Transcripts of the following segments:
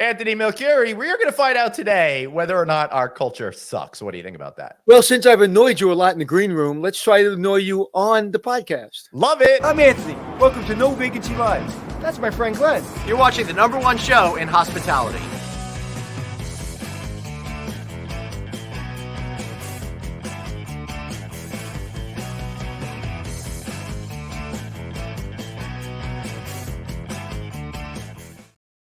Anthony Melchiori, we are going to find out today whether or not our culture sucks. What do you think about that? Well, since I've annoyed you a lot in the green room, let's try to annoy you on the podcast. Love it. I'm Anthony. Welcome to No Vacancy Live. That's my friend Glenn. You're watching the #1 show in hospitality.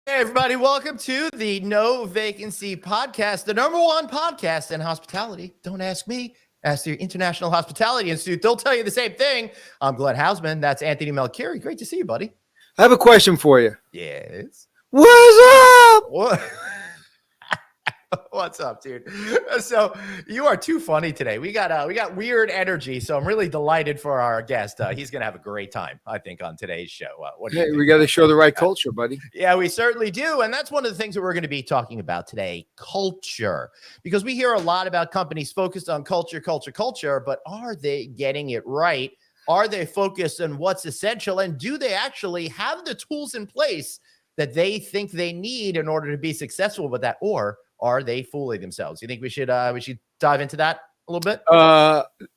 Hey, everybody. Welcome to the No Vacancy podcast, the #1 podcast in hospitality. Don't ask me. Ask the International Hospitality Institute. They'll tell you the same thing. I'm Glenn Hausman. That's Anthony Melchiori. Great to see you, buddy. I have a question for you. Yes. What's up? What? What's up, dude? So you are too funny today. We got weird energy. So I'm really delighted for our guest. He's gonna have a great time, I think, on today's show. What do you Hey, think? we got to show the right culture, buddy. Yeah, we certainly do. And that's one of the things that we're going to be talking about today, culture. Because we hear a lot about companies focused on culture, but are they getting it right? Are they focused on what's essential? And do they actually have the tools in place that they think they need in order to be successful with that? Or are they fooling themselves? You think we should dive into that a little bit?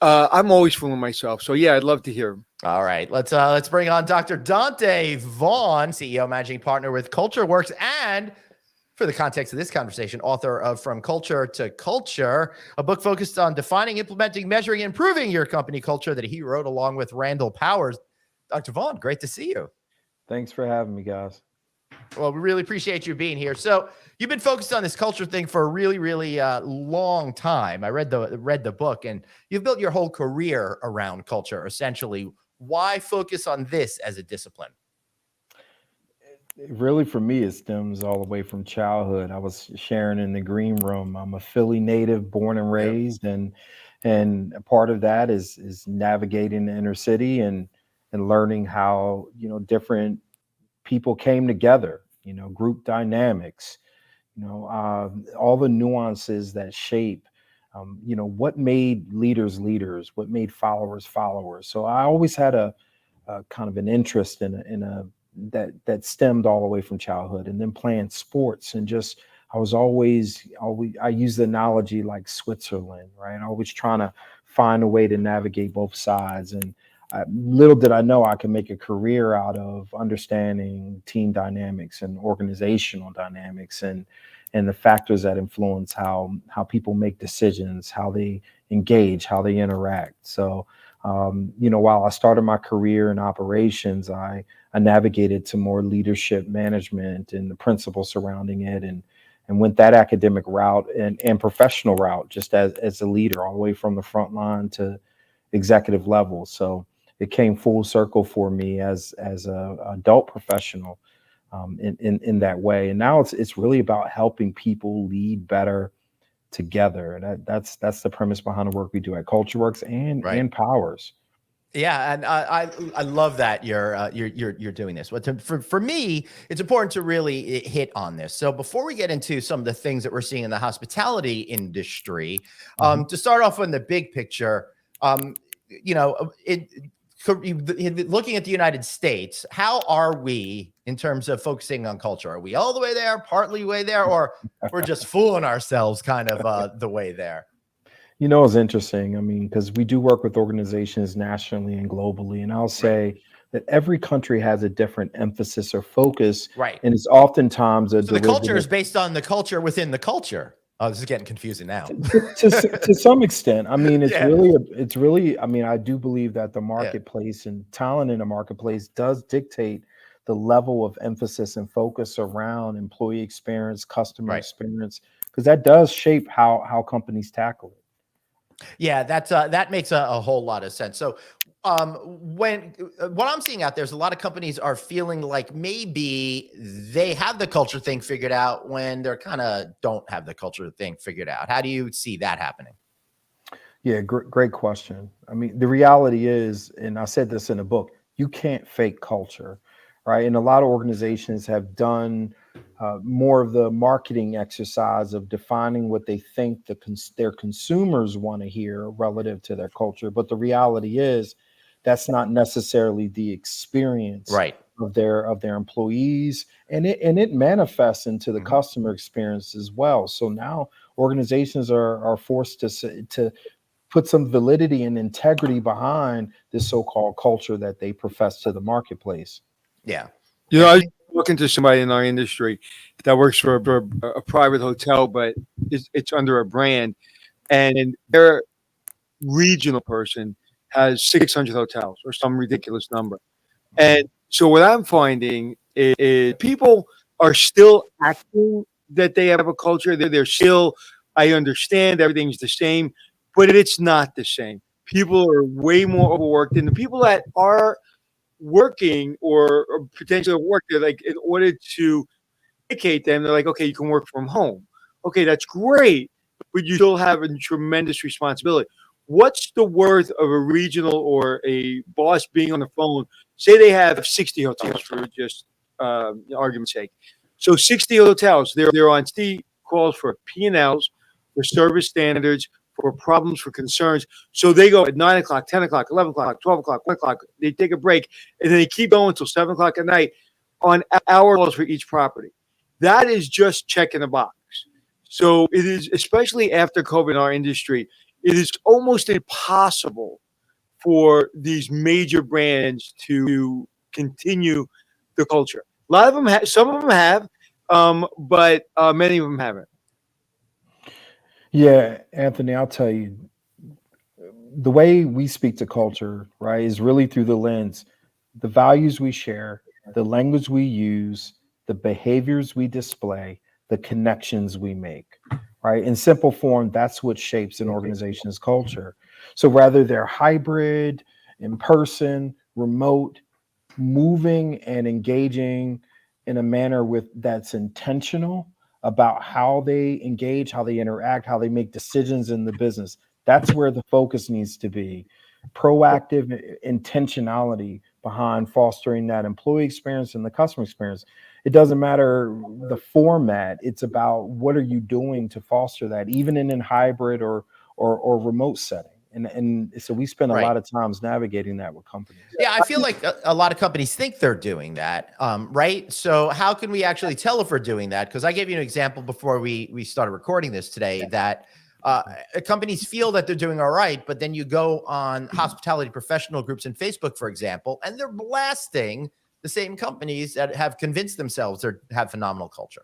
I'm always fooling myself. So, yeah, I'd love to hear him. All right, let's bring on Dr. Donte Vaughn, CEO, managing partner with CultureWorks, and for the context of this conversation, author of From Culture to Culture, a book focused on defining, implementing, measuring, and improving your company culture that he wrote along with Randall Powers. Dr. Vaughn, great to see you. Thanks for having me, guys. Well, we really appreciate you being here. So you've been focused on this culture thing for a really, really long time. I read the book, and you've built your whole career around culture, essentially. Why focus on this as a discipline? Really, for me, it stems all the way from childhood. I was sharing in the green room. I'm a Philly native, born and raised, and a part of that is navigating the inner city and learning how different people came together. Group dynamics. All the nuances that shape. What made leaders leaders, what made followers followers. So I always had a kind of an interest in that stemmed all the way from childhood, and then playing sports, and just I was always I use the analogy like Switzerland, right? Always trying to find a way to navigate both sides. And little did I know I could make a career out of understanding team dynamics and organizational dynamics and the factors that influence how people make decisions, how they engage, how they interact. So, while I started my career in operations, I navigated to more leadership management and the principles surrounding it, and went that academic route and professional route, just as a leader, all the way from the front line to executive level. So it came full circle for me as a adult professional. In that way, and now it's really about helping people lead better together, and that's the premise behind the work we do at CultureWorks and Powers. Yeah, and I love that you're doing this. But for me, it's important to really hit on this. So before we get into some of the things that we're seeing in the hospitality industry, to start off on the big picture, looking at the United States, how are we in terms of focusing on culture? Are we all the way there, partly way there, or we're just fooling ourselves kind of the way there? It's interesting. I mean, because we do work with organizations nationally and globally, and I'll say that every country has a different emphasis or focus. Right. And it's oftentimes so the culture is based on the culture within the culture. Oh, this is getting confusing now. to some extent. I mean, it's really, I mean, I do believe that the marketplace and talent in the marketplace does dictate the level of emphasis and focus around employee experience, customer experience, because that does shape how companies tackle it. Yeah, that makes a whole lot of sense. So when what I'm seeing out there is a lot of companies are feeling like maybe they have the culture thing figured out when they're kind of don't have the culture thing figured out. How do you see that happening? Yeah, great question. I mean, the reality is, and I said this in the book, you can't fake culture, right? And a lot of organizations have done more of the marketing exercise of defining what they think their consumers want to hear relative to their culture. But the reality is that's not necessarily the experience of their employees, and it manifests into the customer experience as well. So now organizations are forced to put some validity and integrity behind this so-called culture that they profess to the marketplace. Yeah. I was talking to somebody in our industry that works for a private hotel, but it's under a brand, and their regional person has 600 hotels or some ridiculous number. And so what I'm finding is people are still acting that they have a culture. They're still, I understand everything's the same, but it's not the same. People are way more overworked, and the people that are working or potentially work, they're like, in order to educate them, they're like, okay, you can work from home. Okay, that's great, but you still have a tremendous responsibility. What's the worth of a regional or a boss being on the phone? Say they have 60 hotels for just argument's sake. So 60 hotels, they're on 60 calls for P&Ls, for service standards, for problems, for concerns. So they go at 9 o'clock, 10 o'clock, 11 o'clock, 12 o'clock, 1 o'clock. They take a break, and then they keep going until 7 o'clock at night on hour calls for each property. That is just checking a box. So it is, especially after COVID in our industry, it is almost impossible for these major brands to continue the culture. A lot of them have, some of them have, but many of them haven't. Yeah, Anthony, I'll tell you, the way we speak to culture, right, is really through the lens, the values we share, the language we use, the behaviors we display, the connections we make, right? In simple form, that's what shapes an organization's culture. So whether they're hybrid, in person, remote, moving and engaging in a manner that's intentional about how they engage, how they interact, how they make decisions in the business. That's where the focus needs to be. Proactive intentionality behind fostering that employee experience and the customer experience. It doesn't matter the format. It's about what are you doing to foster that, even in a hybrid or remote setting. And so we spend a lot of times navigating that with companies. Yeah, I feel like a lot of companies think they're doing that, right? So how can we actually tell if we're doing that? Because I gave you an example before we started recording this today that companies feel that they're doing all right, but then you go on hospitality professional groups in Facebook, for example, and they're blasting the same companies that have convinced themselves they have phenomenal culture.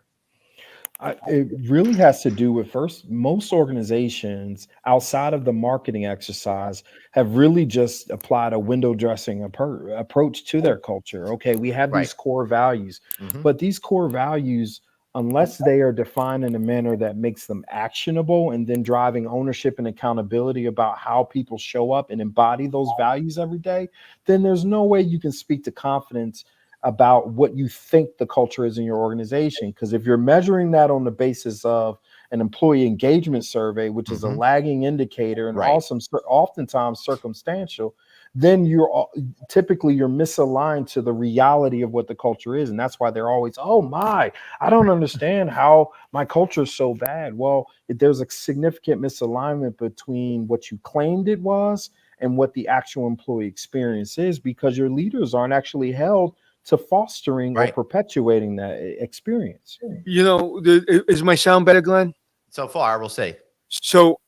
It really has to do with, first, most organizations outside of the marketing exercise have really just applied a window dressing approach to their culture. Okay, we have these core values, but these core values, unless they are defined in a manner that makes them actionable and then driving ownership and accountability about how people show up and embody those values every day, then there's no way you can speak to confidence about what you think the culture is in your organization. Because if you're measuring that on the basis of an employee engagement survey, which is a lagging indicator and also oftentimes circumstantial, then you're misaligned to the reality of what the culture is. And that's why they're always, oh my, I don't understand how my culture is so bad. Well, there's a significant misalignment between what you claimed it was and what the actual employee experience is, because your leaders aren't actually held to fostering or perpetuating that experience. Is my sound better, Glenn? So far, we'll see. So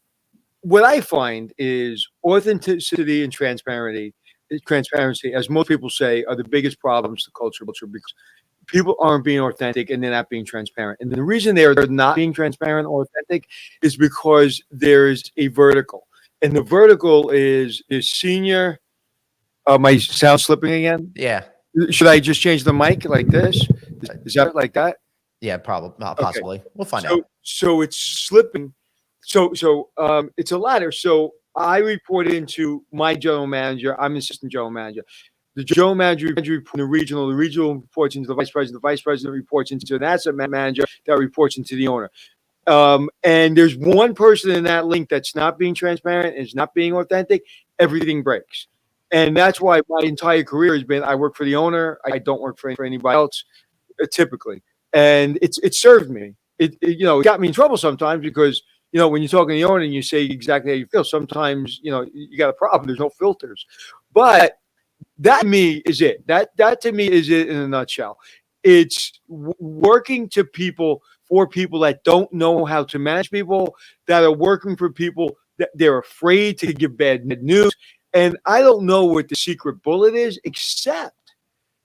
what I find is authenticity and transparency, as most people say, are the biggest problems to culture, because people aren't being authentic and they're not being transparent. And the reason they're not being transparent or authentic is because there's a vertical. And the vertical is senior. My sound slipping again? Yeah. Should I just change the mic like this? Is that like that? Yeah, probably, possibly. Okay. We'll find out. So it's slipping. So it's a ladder. So I report into my general manager. I'm assistant general manager. The general manager reports to the regional reports into the vice president. The vice president reports into an asset manager that reports into the owner. And there's one person in that link that's not being transparent, is not being authentic. Everything breaks. And that's why my entire career has been, I work for the owner. I don't work for anybody else, typically. And it served me. It got me in trouble sometimes because, when you're talking to the owner and you say exactly how you feel, sometimes, you got a problem. There's no filters. But That to me is it. That to me is it in a nutshell. It's working to people, for people that don't know how to manage people, that are working for people that they're afraid to give bad news. And I don't know what the secret bullet is, except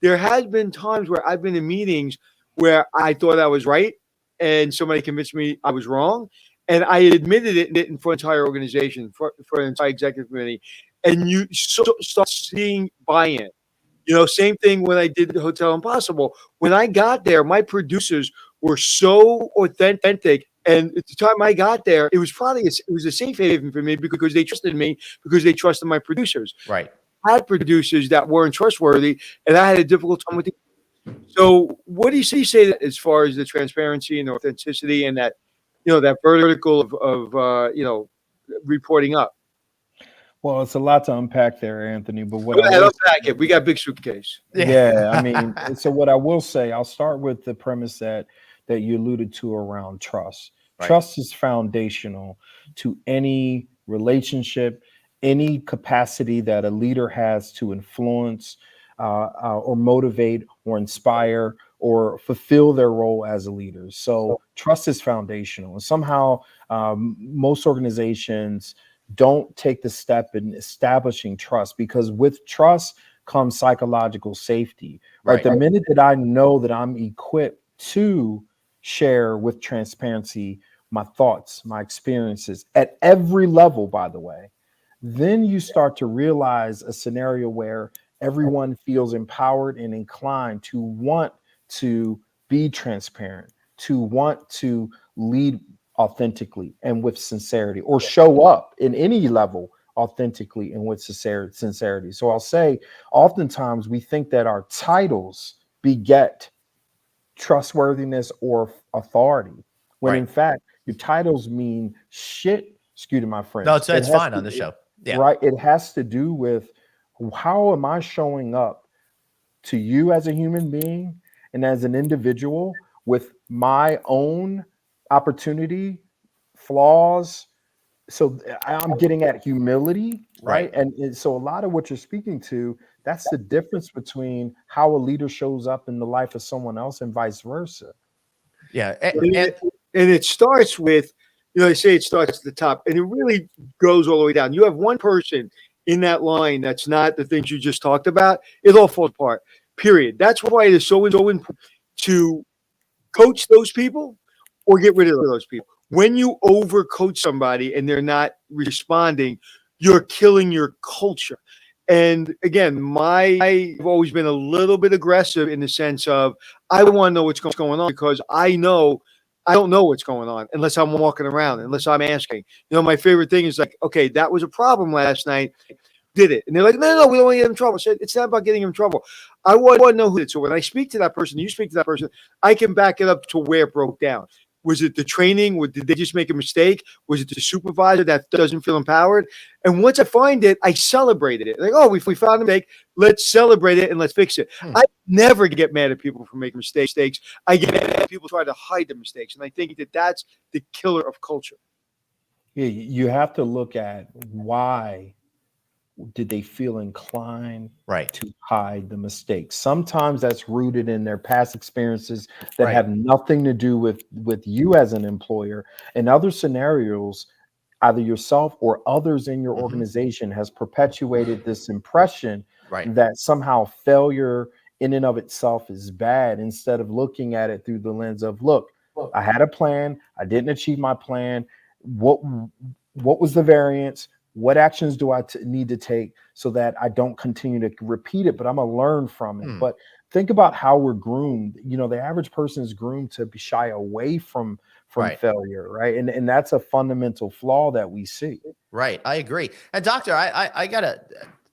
there has been times where I've been in meetings where I thought I was right and somebody convinced me I was wrong. And I admitted it in front of the entire organization, for an entire executive committee. And you start seeing buy-in. Same thing when I did the Hotel Impossible. When I got there, my producers were so authentic. And at the time I got there, it was a safe haven for me because they trusted me, because they trusted my producers. Right. I had producers that weren't trustworthy, and I had a difficult time with it. So what do you say as far as the transparency and authenticity and that, that vertical of reporting up? Well, it's a lot to unpack there, Anthony. But what Go I ahead, will unpack it. We got big suitcase. Yeah, I mean, so what I will say, I'll start with the premise that you alluded to around trust. Right. Trust is foundational to any relationship, any capacity that a leader has to influence or motivate or inspire or fulfill their role as a leader. So trust is foundational. And somehow most organizations don't take the step in establishing trust, because with trust comes psychological safety, right? The minute that I know that I'm equipped to share with transparency my thoughts, my experiences at every level, by the way, then you start to realize a scenario where everyone feels empowered and inclined to want to be transparent, to want to lead authentically and with sincerity, or show up in any level authentically and with sincerity. So I'll say, oftentimes we think that our titles beget trustworthiness or authority, when in fact your titles mean shit. Excuse my French. No, it's fine on the show. Yeah. Right. It has to do with how am I showing up to you as a human being and as an individual with my own opportunity, flaws. So I'm getting at humility, right? And so a lot of what you're speaking to, that's the difference between how a leader shows up in the life of someone else and vice versa. Yeah. And it starts with, they say it starts at the top, and it really goes all the way down. You have one person in that line that's not the things you just talked about, it all falls apart, period. That's why it is so important to coach those people or get rid of those people. When you overcoach somebody and they're not responding, you're killing your culture. And again, I've always been a little bit aggressive in the sense of I want to know what's going on, because I know I don't know what's going on unless I'm walking around, unless I'm asking. My favorite thing is like, okay, that was a problem last night. Did it? And they're like, no, we don't want to get in trouble. I said, it's not about getting in trouble. I want to know who did it. So when I speak to that person, you speak to that person, I can back it up to where it broke down. Was it the training? Did they just make a mistake? Was it the supervisor that doesn't feel empowered? And once I find it, I celebrated it. Like, oh, we found a mistake. Let's celebrate it and let's fix it. I never get mad at people for making mistakes. I get mad at people try to hide the mistakes. And I think that that's the killer of culture. Yeah, you have to look at why did they feel inclined to hide the mistakes. Sometimes that's rooted in their past experiences that have nothing to do with you as an employer. In other scenarios, either yourself or others in your organization has perpetuated this impression that somehow failure in and of itself is bad, instead of looking at it through the lens of, look, I had a plan, I didn't achieve my plan. What was the variance? What actions do I need to take so that I don't continue to repeat it, but I'm going to learn from it. But think about how we're groomed. The average person is groomed to be shy away from failure, right? And that's a fundamental flaw that we see. Right. I agree. And doctor, I got to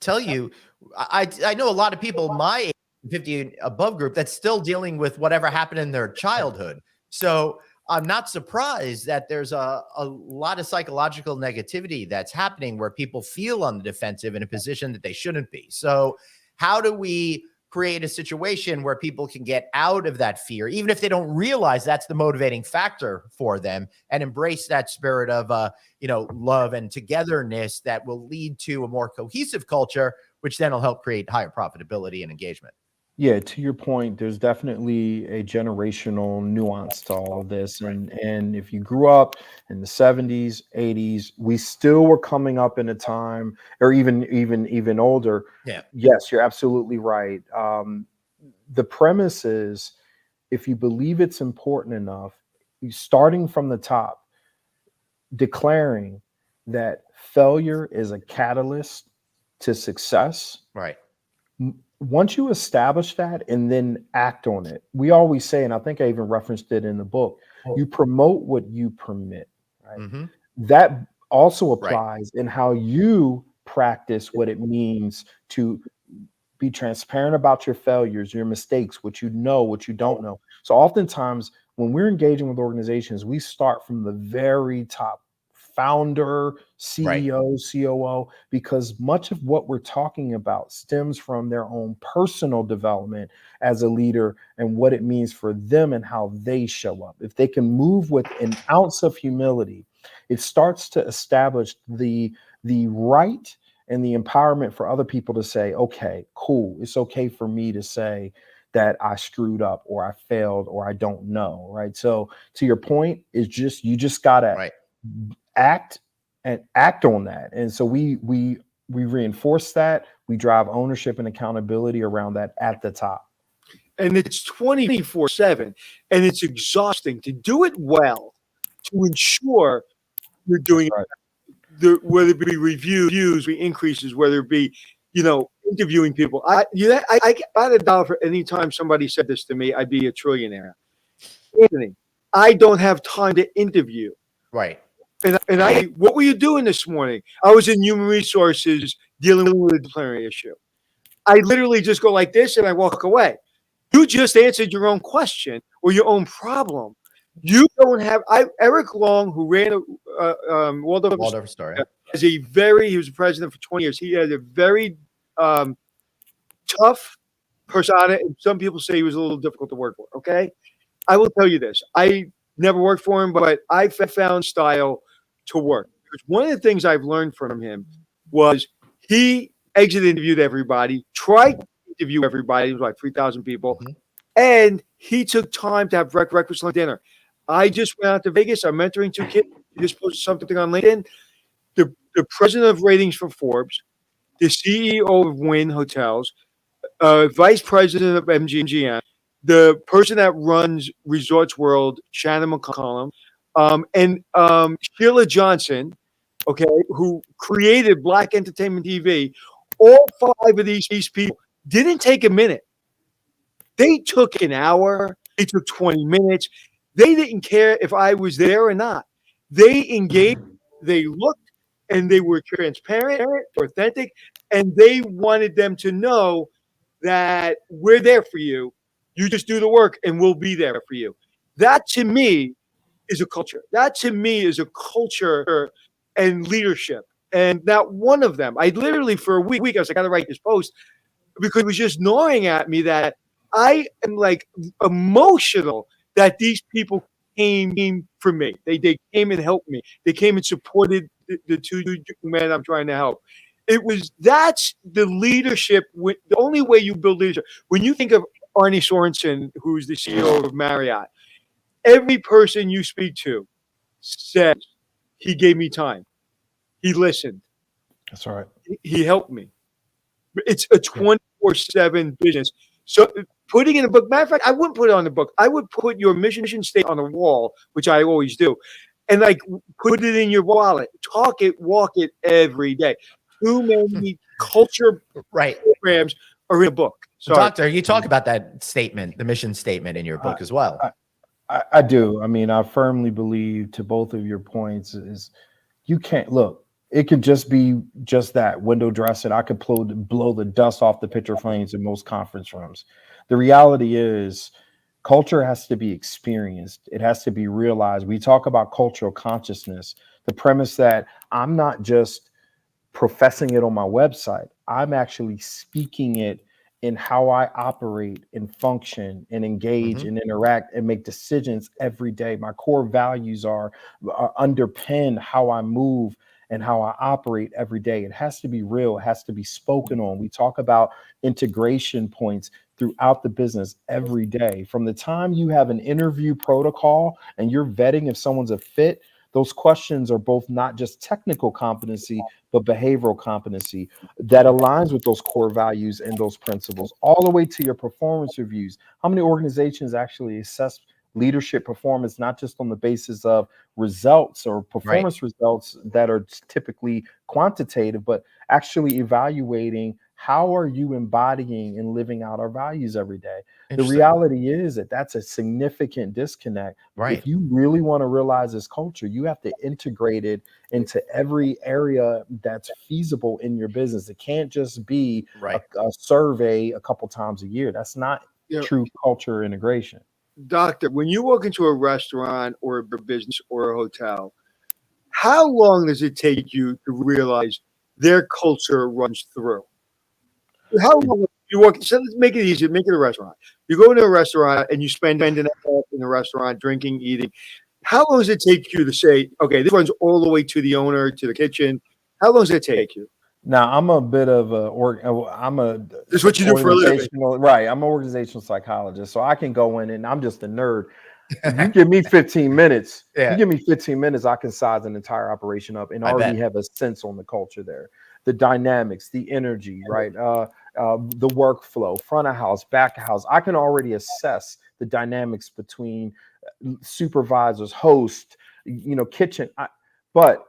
tell you, I know a lot of people my age, 50 and above group, that's still dealing with whatever happened in their childhood. So I'm not surprised that there's a lot of psychological negativity that's happening where people feel on the defensive in a position that they shouldn't be. So how do we create a situation where people can get out of that fear, even if they don't realize that's the motivating factor for them, and embrace that spirit of, love and togetherness that will lead to a more cohesive culture which then will help create higher profitability and engagement. Yeah, to your point, there's definitely a generational nuance to all of this. And if you grew up in the 70s, 80s, we still were coming up in a time, or even older. Yeah. Yes, you're absolutely right. The premise is, if you believe it's important enough, starting from the top, declaring that failure is a catalyst to success. Right. Once you establish that and then act on it, we always say, and I think I even referenced it in the book, you promote what you permit, right? Mm-hmm. That also Right. applies in how you practice what it means to be transparent about your failures, your mistakes, what you know, what you don't know. So oftentimes when we're engaging with organizations, we start from the very top, founder, Right. CEO, COO, because much of what we're talking about stems from their own personal development as a leader and what it means for them and how they show up. If they can move with an ounce of humility, it starts to establish the right and the empowerment for other people to say, okay, cool. It's okay for me to say that I screwed up or I failed or I don't know. Right. So to your point, it's just, you just gotta Right. act on that. And so we reinforce that. We drive ownership and accountability around that at the top. And it's 24/7, and it's exhausting to do it well, to ensure you're doing Right. whether it be reviews, increases, whether it be, interviewing people. I had a dollar for any time somebody said this to me, I'd be a trillionaire. Anthony, I don't have time to interview. Right. And what were you doing this morning? I was in human resources dealing with a disciplinary issue. I literally just go like this and I walk away. You just answered your own question or your own problem. You don't have. Eric Long, who ran Waldorf Astoria, he was president for 20 years. He had a very tough persona, and some people say he was a little difficult to work for. Okay, I will tell you this: I never worked for him, but I found style to work. Because one of the things I've learned from him was he interviewed everybody, tried to interview everybody. It was like 3,000 people. Mm-hmm. And he took time to have breakfast, lunch, dinner. I just went out to Vegas. I'm mentoring 2 kids. He just posted something on LinkedIn. The president of ratings for Forbes, the CEO of Wynn Hotels, vice president of MGM, the person that runs Resorts World, Shannon McCollum, and Sheila Johnson, okay, who created Black Entertainment TV. All 5 of these people didn't take a minute. They took an hour. They took 20 minutes. They didn't care if I was there or not. They engaged, they looked, and they were transparent, authentic, and they wanted them to know that we're there for you. You just do the work, and we'll be there for you. That, to me, is a culture. That, to me, is a culture and leadership. And not one of them, I literally, for a week, I was like, I got to write this post because it was just gnawing at me that I am like emotional that these people came for me. They came and helped me. They came and supported the 2 men I'm trying to help. That's the leadership. The only way you build leadership. When you think of Arnie Sorensen, who's the CEO of Marriott, every person you speak to says he gave me time. He listened. That's right. He helped me. It's a 24/7 business. So putting in a book, matter of fact, I wouldn't put it on the book. I would put your mission statement on the wall, which I always do, and like put it in your wallet. Talk it, walk it every day. Too many culture programs are in a book. So, Doctor, you talk about that statement, the mission statement, in your book as well. I do. I mean, I firmly believe, to both of your points, is you can't look. It could just be just that window dressing. I could blow the dust off the picture frames in most conference rooms. The reality is culture has to be experienced. It has to be realized. We talk about cultural consciousness, the premise that I'm not just professing it on my website. I'm actually speaking it in how I operate and function and engage and interact and make decisions every day. My core values are underpin how I move and how I operate every day. It has to be real. It has to be spoken on. We talk about integration points throughout the business every day. From the time you have an interview protocol and you're vetting if someone's a fit, those questions are both not just technical competency, but behavioral competency that aligns with those core values and those principles, all the way to your performance reviews. How many organizations actually assess leadership performance, not just on the basis of results or performance results that are typically quantitative, but actually evaluating how are you embodying and living out our values every day? The reality is that that's a significant disconnect. If you really want to realize this culture, you have to integrate it into every area that's feasible in your business. It can't just be a survey a couple times a year. That's not true culture integration. Doctor, when you walk into a restaurant or a business or a hotel, how long does it take you to realize their culture runs through? How long you walk? So let's make it easy. Make it a restaurant. You go into a restaurant and you spend an hour in the restaurant, drinking, eating. How long does it take you to say, okay, this runs all the way to the owner, to the kitchen? How long does it take you? Now, I'm a bit of This is what you do for a living, right? I'm an organizational psychologist, so I can go in and I'm just a nerd. You give me 15 minutes. You give me 15 minutes, I can size an entire operation up and already have a sense on the culture there, the dynamics, the energy, right? The workflow, front of house, back of house. I can already assess the dynamics between supervisors, host, kitchen. But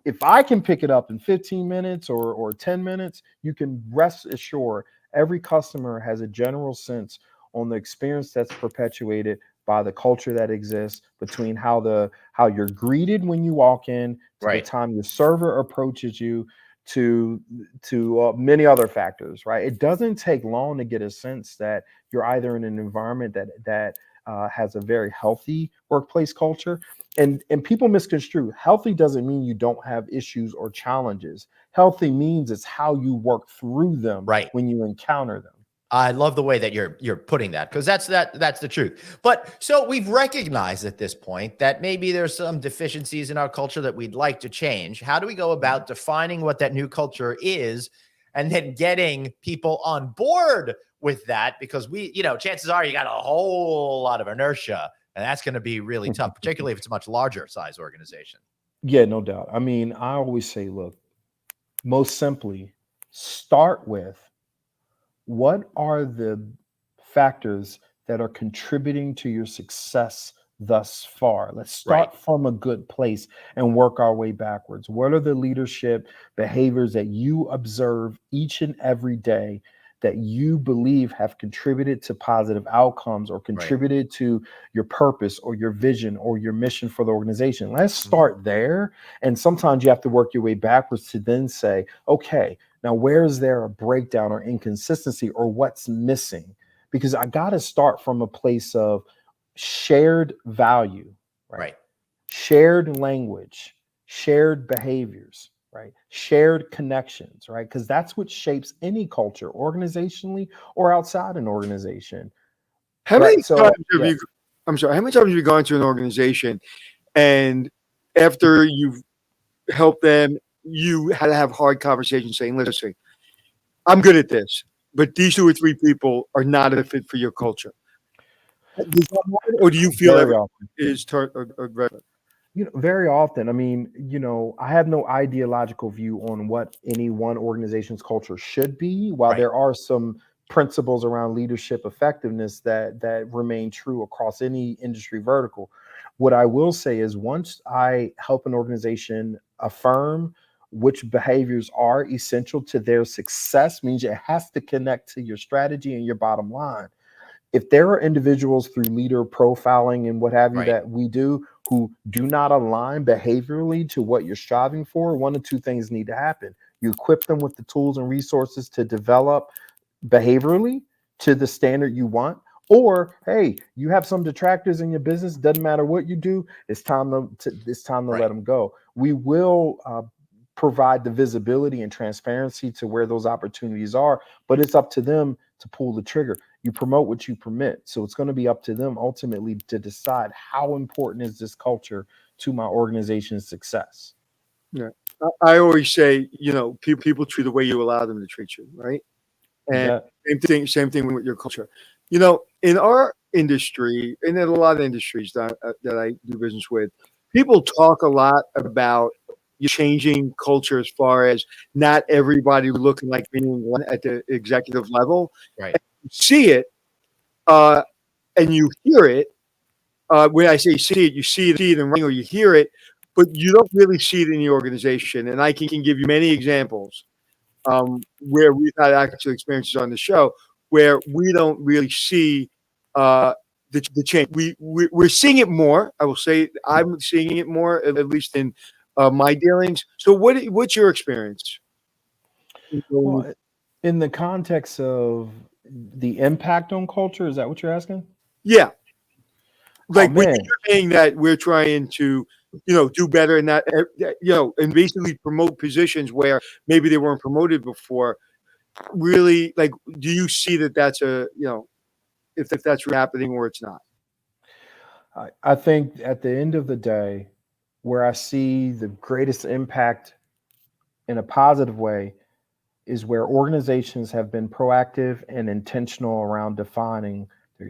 if I can pick it up in 15 minutes or 10 minutes, you can rest assured every customer has a general sense on the experience that's perpetuated by the culture that exists, between how you're greeted when you walk in, to the time your server approaches you, to many other factors, right? It doesn't take long to get a sense that you're either in an environment that has a very healthy workplace culture. And people misconstrue. Healthy doesn't mean you don't have issues or challenges. Healthy means it's how you work through them when you encounter them. I love the way that you're putting that, because that's the truth. But so we've recognized at this point that maybe there's some deficiencies in our culture that we'd like to change. How do we go about defining what that new culture is and then getting people on board with that? Because chances are you got a whole lot of inertia, and that's going to be really tough, particularly if it's a much larger size organization. Yeah, no doubt. I mean, I always say, look, most simply, start with what are the factors that are contributing to your success thus far. Let's start from a good place and work our way backwards. What are the leadership behaviors that you observe each and every day that you believe have contributed to positive outcomes or contributed to your purpose or your vision or your mission for the organization? Let's start there. And sometimes you have to work your way backwards to then say, okay, now where is there a breakdown or inconsistency or what's missing? Because I got to start from a place of shared value, right? Shared language, shared behaviors, right? Shared connections, right? Because that's what shapes any culture, organizationally or outside an organization. How many times have you? I'm sorry. How many times have you gone to an organization and after you've helped them, you had to have hard conversations saying, "Listen, I'm good at this, but these 2 or 3 people are not a fit for your culture." Or do you feel everyone is very often. I mean, I have no ideological view on what any one organization's culture should be, while there are some principles around leadership effectiveness that remain true across any industry vertical. What I will say is, once I help an organization affirm which behaviors are essential to their success, means it has to connect to your strategy and your bottom line. If there are individuals through leader profiling and what have you that we do who do not align behaviorally to what you're striving for, one of two things need to happen. You equip them with the tools and resources to develop behaviorally to the standard you want, or hey, you have some detractors in your business. Doesn't matter what you do, it's time to let them go. We will provide the visibility and transparency to where those opportunities are, but it's up to them to pull the trigger. You promote what you permit. So it's going to be up to them ultimately to decide how important is this culture to my organization's success. Yeah. I always say, people treat the way you allow them to treat you, right? You And bet. same thing with your culture. In our industry, and in a lot of industries that I do business with, people talk a lot about changing culture as far as not everybody looking like being one at the executive level. Right. You see it, uh, and you hear it. When I say see it, you see it in writing or you hear it, but you don't really see it in the organization. And I can give you many examples where we've had actual experiences on the show where we don't really see the change. We're seeing it more. I will say I'm seeing it more, at least in my dealings. So what's your experience? Well, in the context of the impact on culture, is that what you're asking? Yeah, Oh like when man, you're saying that we're trying to, do better and and basically promote positions where maybe they weren't promoted before. Really, like, do you see that that's if that's really happening or it's not? I think at the end of the day, where I see the greatest impact in a positive way is where organizations have been proactive and intentional around defining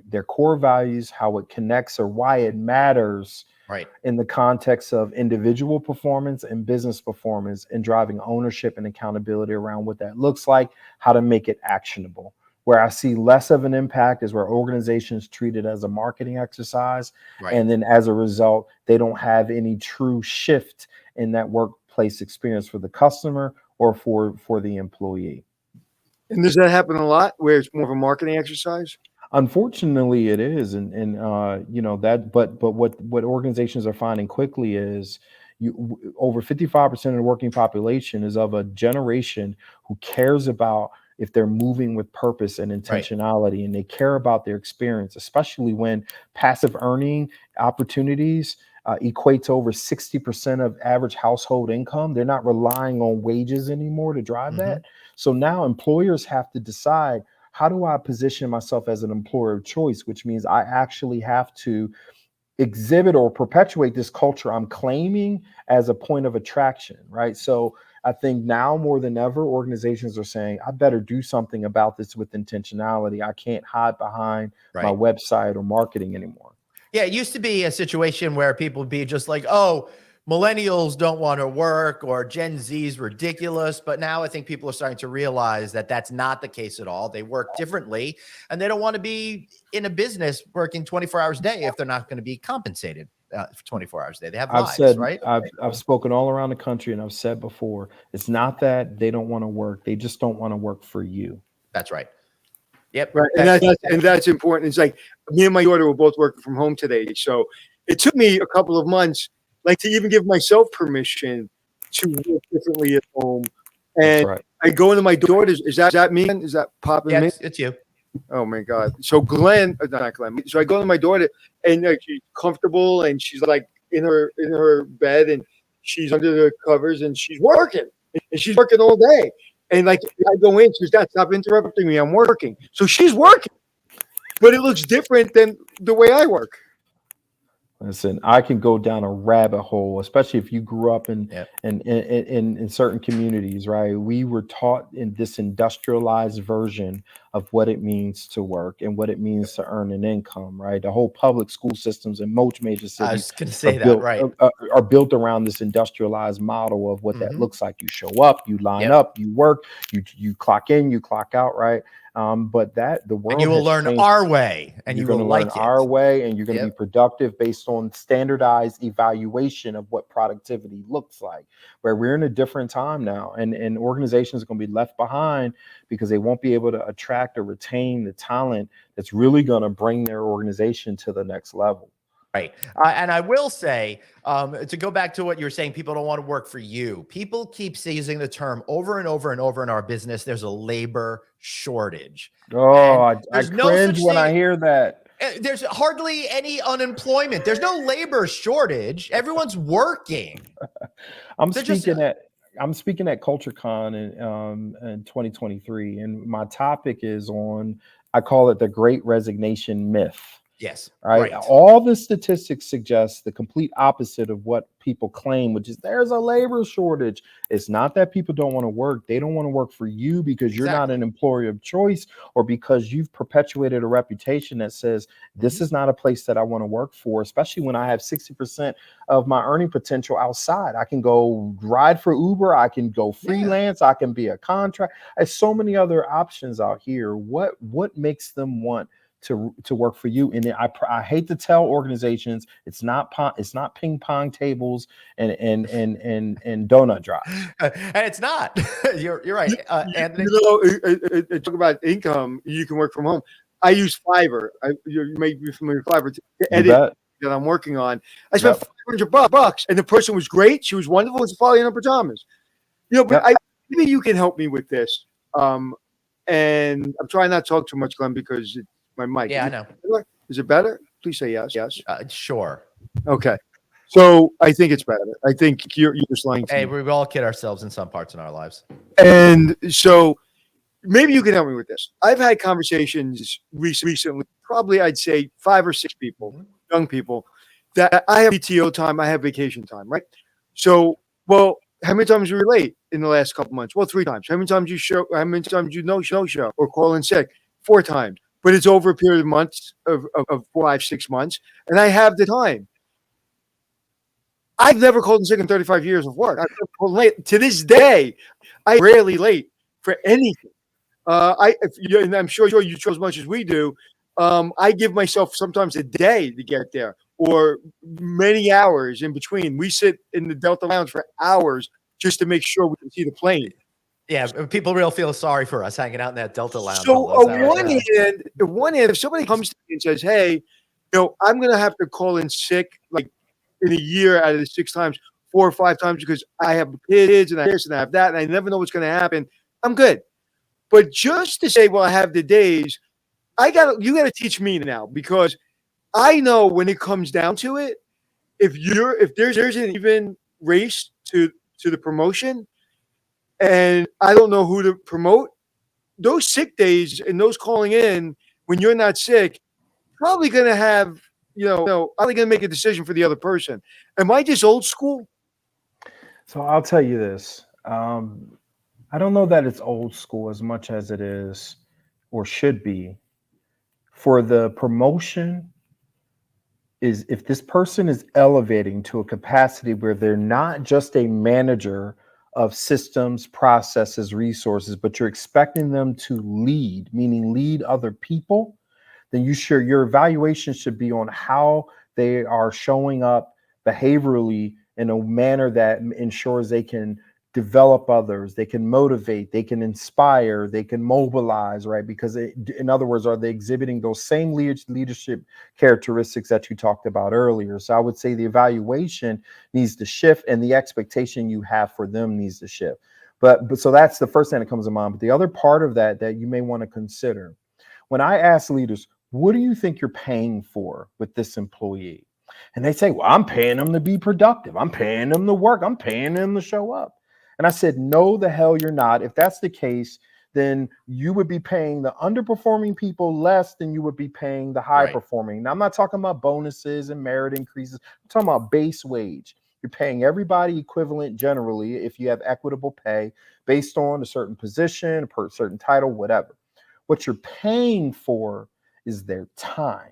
their core values, how it connects or why it matters Right. in the context of individual performance and business performance, and driving ownership and accountability around what that looks like, how to make it actionable. Where I see less of an impact is where organizations treat it as a marketing exercise. Right. And then as a result, they don't have any true shift in that workplace experience for the customer or for the employee. And does that happen a lot where it's more of a marketing exercise? Unfortunately, it is, and that. But what organizations are finding quickly is over 55% of the working population is of a generation who cares about if they're moving with purpose and Right. intentionality, and they care about their experience, especially when passive earning opportunities equate to over 60% of average household income. They're not relying on wages anymore to drive Hmm. that. So now employers have to decide, how do I position myself as an employer of choice, which means I actually have to exhibit or perpetuate this culture I'm claiming as a point of attraction, right? So I think now more than ever, organizations are saying, I better do something about this with intentionality. I can't hide behind my Right. website or marketing anymore. Yeah, it used to be a situation where people would be just like, oh, millennials don't want to work or Gen Z is ridiculous. But now I think people are starting to realize that that's not the case at all. They work differently and they don't want to be in a business working 24 hours a day if they're not going to be compensated for 24 hours a day. They have I've lives, said right? I've spoken all around the country, and I've said before, it's not that they don't want to work; they just don't want to work for you. That's right. Yep. Right. And that's important. It's like me and my daughter were both working from home today. So it took me a couple of months, like, to even give myself permission to work differently at home. That's And right. I go into my daughter's, is that me? Is that popping Yeah, me? it's you. Oh my God. So Glenn, not Glenn. So I go to my daughter and she's comfortable and she's like in her bed and she's under the covers and she's working and she's working all day. And like I go in, she says, Dad, stop interrupting me. I'm working. So she's working, but it looks different than the way I work. Listen, I can go down a rabbit hole, especially if you grew up in Yep. in certain communities, right? We were taught in this industrialized version of what it means to work and what it means to earn an income, right? The whole public school systems in most major I cities was going to say that. Right. are built around this industrialized model of what that Hmm. looks like. You show up, you line Yep. up, you work, you clock in, you clock out, right? But that the And you world will has learn changed. our way and You're you going will to learn like it. our way, and you're going to be Yep. productive based on standardized evaluation of what productivity looks like. Where we're in a different time now, and organizations are going to be left behind because they won't be able to attract or retain the talent that's really going to bring their organization to the next level. Right. And I will say, to go back to what you're saying, people don't want to work for you. People keep using the term over and over and over in our business. There's a labor shortage. Oh, And I there's no cringe such when thing. I hear that. There's hardly any unemployment. There's no labor shortage. Everyone's working. I'm They're just, speaking at I'm speaking at CultureCon in 2023, and my topic is on, I call it the Great Resignation myth. Yes. Right. Right. All the statistics suggest the complete opposite of what people claim, which is there's a labor shortage. It's not that people don't want to work. They don't want to work for you because you're not Exactly. an employer of choice, or because you've perpetuated a reputation that says this is not a place that I want to work for, especially when I have 60% of my earning potential outside. I can go ride for Uber. I can go Yeah. freelance. I can be a contract. There's so many other options out here. What makes them want to work for you? And I hate to tell organizations it's not ping pong tables and donut drops. And it's not. You're right, Anthony. Talk about income. You can work from home. I use Fiverr. You may be familiar with Fiverr to You edit bet. that I'm working on. I spent Yep. $500, and the person was great. She was wonderful. It's Polly and Thomas. But Yep. maybe you can help me with this. And I'm trying not to talk too much, Glenn, because my mic. Yeah, I know. Is it better? Please say yes. Yes. Sure. Okay. So I think it's better. I think you're just lying to Hey, me. we all kid ourselves in some parts in our lives. And so maybe you can help me with this. I've had conversations recently, probably I'd say 5 or 6 people, young people, that I have PTO time, I have vacation time, right? So, well, how many times were you late in the last couple months? Well, 3 times. How many times how many times you no show or call in sick? 4 times. But it's over a period of months of 5, 6 months, and I have the time. I've never called in sick in 35 years of work. I've never called late. To this day, I'm rarely late for anything. And I'm sure you try as much as we do. I give myself sometimes a day to get there, or many hours in between. We sit in the Delta Lounge for hours just to make sure we can see the plane. Yeah, people real feel sorry for us hanging out in that Delta Lounge. So all those on hours. one hand, if somebody comes to me and says, "Hey, I'm going to have to call in sick like in a year out of the 6 times, 4 or 5 times because I have kids and I have this and I have that, and I never know what's going to happen," I'm good. But just to say, "Well, I have the days," you got to teach me now, because I know when it comes down to it, if there's an even race to the promotion, and I don't know who to promote, those sick days and those calling in when you're not sick, probably going to have, probably going to make a decision for the other person. Am I just old school? So I'll tell you this. I don't know that it's old school as much as it is, or should be, for the promotion. Is if this person is elevating to a capacity where they're not just a manager of systems, processes, resources, but you're expecting them to lead, meaning lead other people, then your evaluation should be on how they are showing up behaviorally in a manner that ensures they can develop others, they can motivate, they can inspire, they can mobilize, right? Because in other words, are they exhibiting those same leadership characteristics that you talked about earlier? So I would say the evaluation needs to shift, and the expectation you have for them needs to shift. But so that's the first thing that comes to mind. But the other part of that you may want to consider, when I ask leaders, what do you think you're paying for with this employee? And they say, well, I'm paying them to be productive. I'm paying them to work. I'm paying them to show up. And I said, no, the hell you're not. If that's the case, then you would be paying the underperforming people less than you would be paying the high performing. Now, I'm not talking about bonuses and merit increases. I'm talking about base wage. You're paying everybody equivalent generally if you have equitable pay based on a certain position, a certain title, whatever. What you're paying for is their time.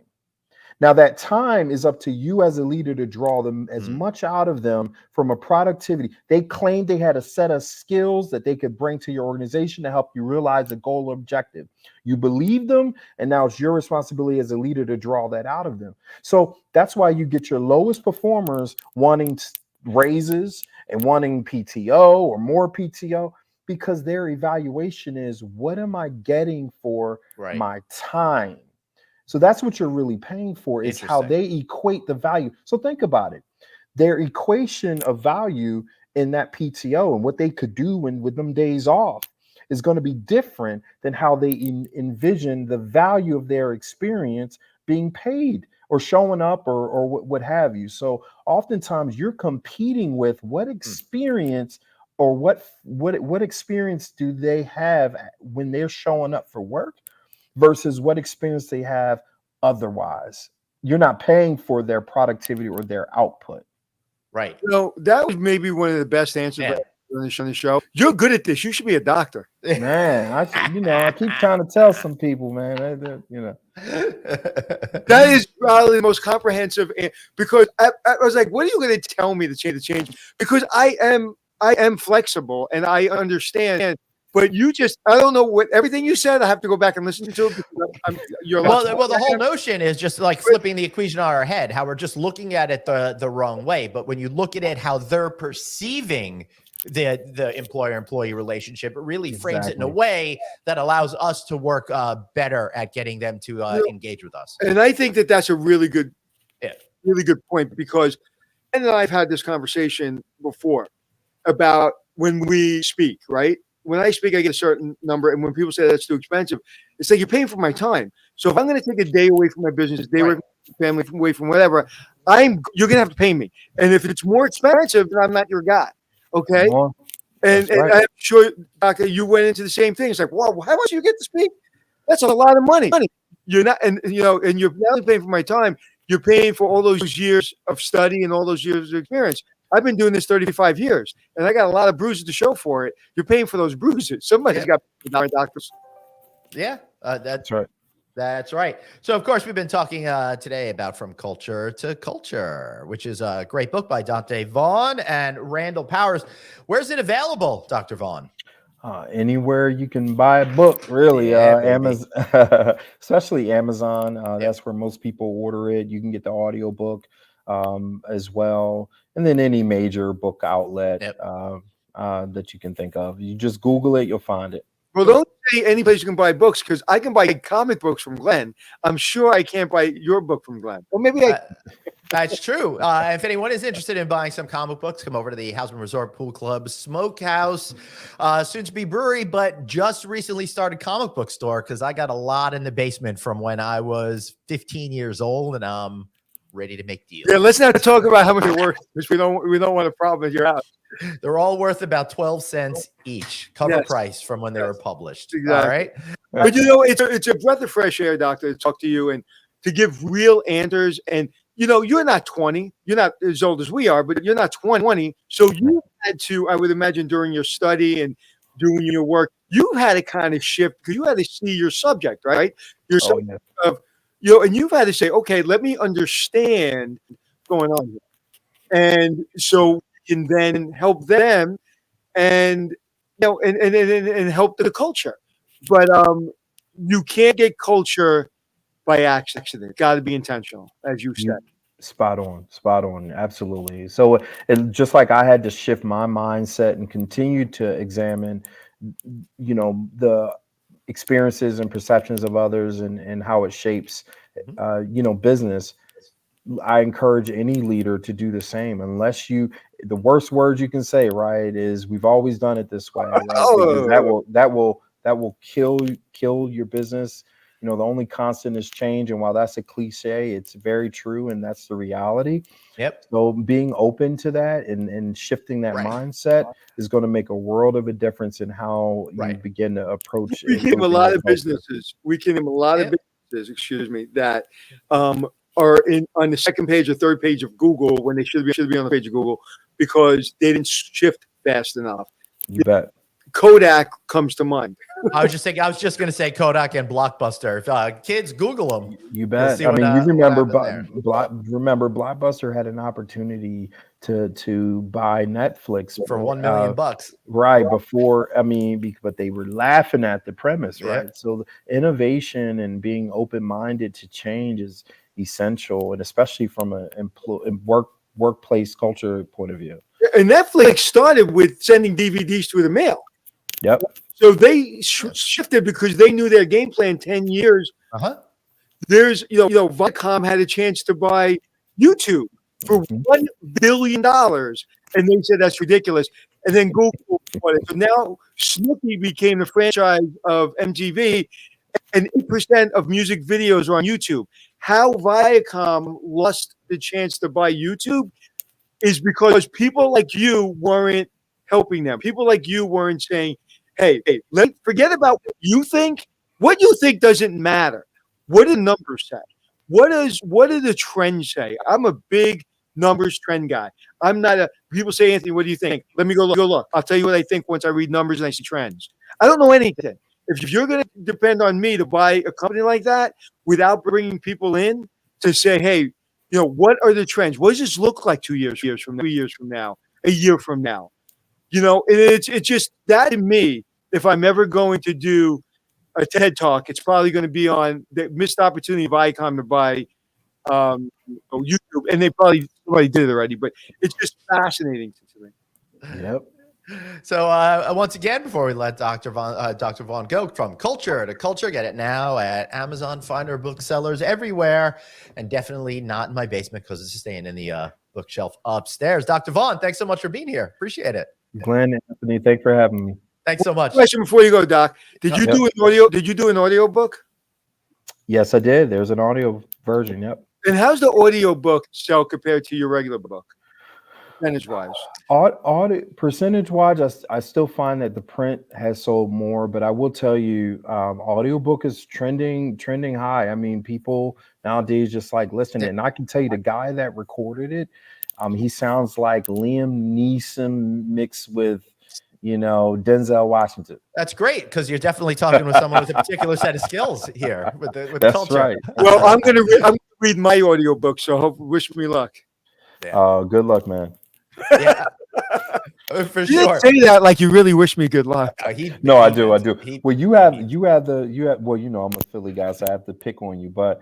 Now, that time is up to you as a leader to draw them as much out of them from a productivity. They claimed they had a set of skills that they could bring to your organization to help you realize a goal or objective. You believe them, and now it's your responsibility as a leader to draw that out of them. So that's why you get your lowest performers wanting raises and wanting PTO or more PTO, because their evaluation is, what am I getting for my time? So that's what you're really paying for, is how they equate the value. So think about it. Their equation of value in that PTO and what they could do with them days off is going to be different than how they envision the value of their experience being paid or showing up or what have you. So oftentimes you're competing with what experience or what experience do they have when they're showing up for work versus what experience they have otherwise. You're not paying for their productivity or their output. Right. That was maybe one of the best answers Yeah. on the show. You're good at this. You should be a doctor. Man, I keep trying to tell some people, man, That is probably the most comprehensive, because I was like, what are you going to tell me to change? Because I am flexible and I understand. But I don't know what everything you said. I have to go back and listen to it because you're well, the whole notion is just like flipping the equation on our head, how we're just looking at it the wrong way. But when you look at it, how they're perceiving the employer-employee relationship, it really frames it in a way that allows us to work better at getting them to engage with us. And I think that's a really good point, because and I've had this conversation before about when we speak, right? When I speak, I get a certain number. And when people say that's too expensive, it's like, you're paying for my time. So if I'm going to take a day away from my business, a day away from my family, away from whatever, you're going to have to pay me. And if it's more expensive, then I'm not your guy. Okay. And I'm sure, Doctor, you went into the same thing. It's like, wow, how much do you get to speak? That's a lot of money. You're not, and you're not only paying for my time, you're paying for all those years of study and all those years of experience. I've been doing this 35 years, and I got a lot of bruises to show for it. You're paying for those bruises. Somebody's got doctors. Yeah, that's right. That's right. So, of course, we've been talking today about From Culture to Culture, which is a great book by Donte Vaughn and Randall Powers. Where's it available, Dr. Vaughn? Anywhere you can buy a book, really. Amazon, especially Amazon. That's where most people order it. You can get the audio book as well, and then any major book outlet that you can think of. You just Google it, you'll find it. Well, don't say any place you can buy books, because I can buy comic books from Glenn. I'm sure I can't buy your book from Glenn. Well, maybe that's true. If anyone is interested in buying some comic books, come over to the Houseman Resort Pool Club Smokehouse, soon to be brewery, but just recently started comic book store, because I got a lot in the basement from when I was 15 years old, and I'm ready to make deals. Yeah, let's not talk about how much it worth, because we don't want a problem at your house. They're all worth about 12 cents each, cover price from when they were published. Exactly. All right. But it's a breath of fresh air, Doctor, to talk to you and to give real answers. And you're not 20, you're not as old as we are, but you're not 20. So you had to, I would imagine, during your study and doing your work, you had to kind of shift, because you had to see your subject, right? Your subject of, and you've had to say, okay, let me understand what's going on here. And so you can then help them and and help the culture. But you can't get culture by accident. It's got to be intentional, as you said. Spot on. Absolutely. So just like I had to shift my mindset and continue to examine, the experiences and perceptions of others and how it shapes, business. I encourage any leader to do the same. Unless the worst words you can say, right, is we've always done it this way. Right? That will kill your business. The only constant is change. And while that's a cliche, it's very true. And that's the reality. Yep. So being open to that and shifting that mindset is going to make a world of a difference in how you begin to approach. We can name a lot of businesses. Excuse me, that are on the second page or third page of Google when they should be on the page of Google, because they didn't shift fast enough. You bet. Kodak comes to mind. I was just going to say Kodak and Blockbuster. If, kids, Google them. You bet. You remember Blockbuster had an opportunity to buy Netflix for $1 million, right before. But they were laughing at the premise, right? So innovation and being open-minded to change is essential, and especially from a workplace culture point of view. And Netflix started with sending DVDs through the mail. Yep. So they shifted because they knew their game plan 10 years. There's, Viacom had a chance to buy YouTube for $1 billion. And they said that's ridiculous. And then Google bought it. So now Snooki became the franchise of MTV, and 8% of music videos are on YouTube. How Viacom lost the chance to buy YouTube is because people like you weren't helping them. People like you weren't saying, hey, forget about what you think. What you think doesn't matter. What do the numbers say? what do the trends say? I'm a big numbers trend guy. I'm not a people say, Anthony, what do you think? Let me go look. I'll tell you what I think once I read numbers and I see trends. I don't know anything. If you're going to depend on me to buy a company like that without bringing people in to say, hey, what are the trends? What does this look like 2 years from now, 3 years from now, a year from now? It's just that to me. If I'm ever going to do a TED talk, it's probably going to be on the missed opportunity of Icom to buy YouTube, and somebody did it already, but it's just fascinating to me. Yep. So once again, before we let Dr. Vaughn go, from culture to culture, get it now at Amazon, Finder, booksellers everywhere, and definitely not in my basement because it's staying in the bookshelf upstairs. Dr. Vaughn, thanks so much for being here. Appreciate it. Glenn, Anthony, thanks for having me. Thanks so much. Question before you go, Doc. Did you do an audio book? Yes, I did. There's an audio version. Yep. And how's the audio book sell compared to your regular book, percentage-wise? Percentage-wise, I still find that the print has sold more, but I will tell you, audiobook is trending high. I mean, people nowadays just like listening. And I can tell you, the guy that recorded it, he sounds like Liam Neeson mixed with Denzel Washington. That's great because you're definitely talking with someone with a particular set of skills here with That's culture. right. Well, I'm gonna read my audiobook, so wish me luck. Good luck, man. Yeah, for You sure. didn't say that like you really wish me good luck. I do. Well, you have. Well, I'm a Philly guy, so I have to pick on you, but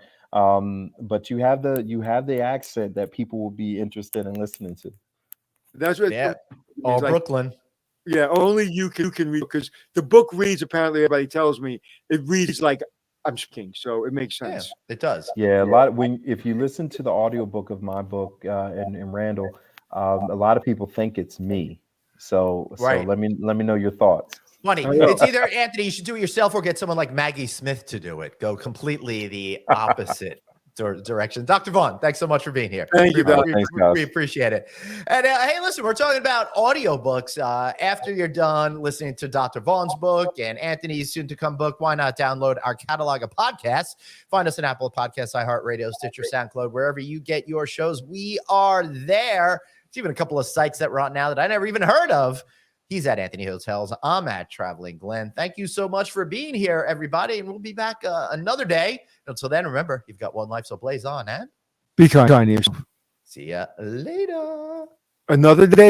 you have the accent that people will be interested in listening to. That's what. Yeah. All Brooklyn. Yeah, only you can read, because the book reads, apparently everybody tells me, it reads like I'm speaking, so it makes sense. Yeah, it does. Yeah, if you listen to the audiobook of my book and Randall, a lot of people think it's me. So Right. let me know your thoughts. Funny. It's either, Anthony, you should do it yourself or get someone like Maggie Smith to do it. Go completely the opposite direction. Dr. Vaughn, thanks so much for being here. Thank you, Doc. Thanks, guys. We appreciate it. And hey, listen, we're talking about audiobooks. After you're done listening to Dr. Vaughn's book and Anthony's soon-to-come book, why not download our catalog of podcasts? Find us on Apple Podcasts, iHeartRadio, Stitcher, SoundCloud, wherever you get your shows. We are there. There's even a couple of sites that we're on now that I never even heard of. He's at Anthony Hotels. I'm at Traveling Glenn. Thank you so much for being here, everybody. And we'll be back another day. Until then, remember, you've got one life, so blaze on, and Be kind to yourself. see ya later. Another day.